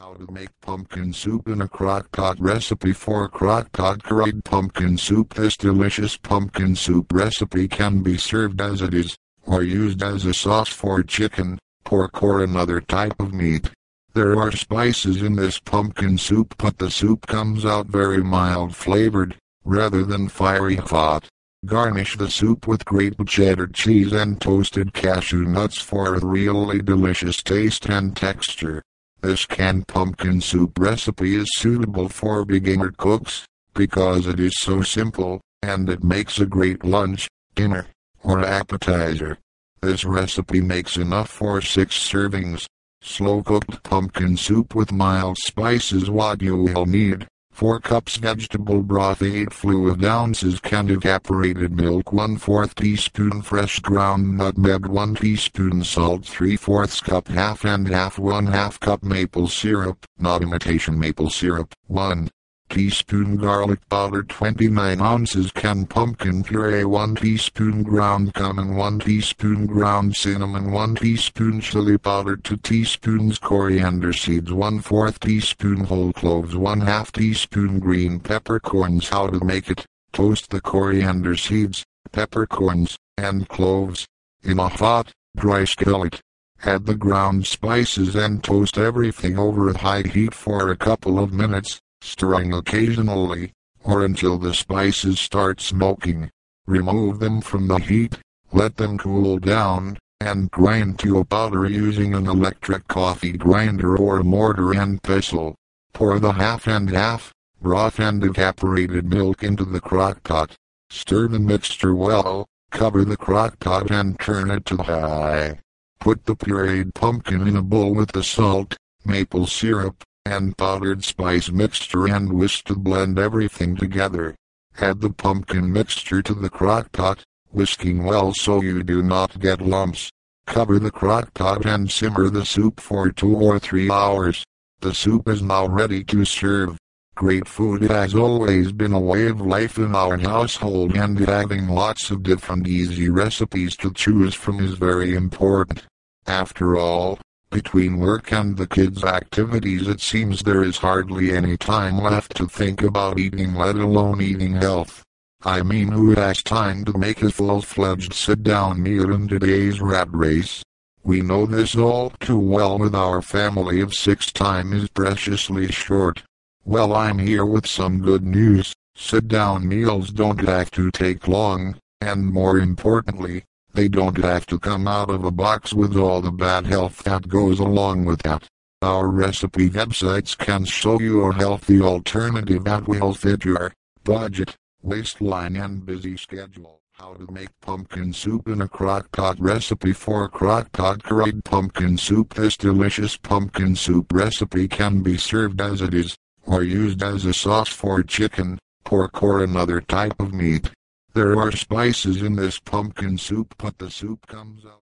How to make pumpkin soup in a crock-pot recipe for crock-pot curried pumpkin soup. This delicious pumpkin soup recipe can be served as it is, or used as a sauce for chicken, pork or another type of meat. There are spices in this pumpkin soup, but the soup comes out very mild flavored, rather than fiery hot. Garnish the soup with grated cheddar cheese and toasted cashew nuts for a really delicious taste and texture. This canned pumpkin soup recipe is suitable for beginner cooks, because it is so simple, and it makes a great lunch, dinner, or appetizer. This recipe makes enough for 6 servings. Slow-cooked pumpkin soup with mild spices. What you will need: 4 cups vegetable broth, 8 fluid ounces canned evaporated milk, 1/4 teaspoon fresh ground nutmeg, 1 teaspoon salt, 3/4 cup half and half, 1/2 cup maple syrup, not imitation maple syrup, 1 teaspoon garlic powder, 29 ounces canned pumpkin puree, 1 teaspoon ground cumin, 1 teaspoon ground cinnamon, 1 teaspoon chili powder, 2 teaspoons coriander seeds, 1/4 teaspoon whole cloves, 1/2 teaspoon green peppercorns. How to make it: toast the coriander seeds, peppercorns, and cloves in a hot, dry skillet. Add the ground spices and toast everything over a high heat for a couple of minutes, stirring occasionally, or until the spices start smoking. Remove them from the heat, let them cool down, and grind to a powder using an electric coffee grinder or a mortar and pestle. Pour the half and half broth and evaporated milk into the crock-pot. Stir the mixture well, cover the crock-pot and turn it to high. Put the pureed pumpkin in a bowl with the salt, maple syrup, and powdered spice mixture and whisk to blend everything together. Add the pumpkin mixture to the crock-pot, whisking well so you do not get lumps. Cover the crock-pot and simmer the soup for 2 or 3 hours. The soup is now ready to serve. Great food has always been a way of life in our household, and having lots of different easy recipes to choose from is very important. After all, between work and the kids' activities, it seems there is hardly any time left to think about eating, let alone eating health. I mean, who has time to make a full-fledged sit-down meal in today's rat race? We know this all too well with our family of 6. Time is preciously short. Well, I'm here with some good news. Sit-down meals don't have to take long, and more importantly, they don't have to come out of a box with all the bad health that goes along with that. Our recipe websites can show you a healthy alternative that will fit your budget, waistline and busy schedule. How to make pumpkin soup in a crock-pot recipe for crock-pot curried pumpkin soup. This delicious pumpkin soup recipe can be served as it is, or used as a sauce for chicken, pork or another type of meat. There are spices in this pumpkin soup, but the soup comes out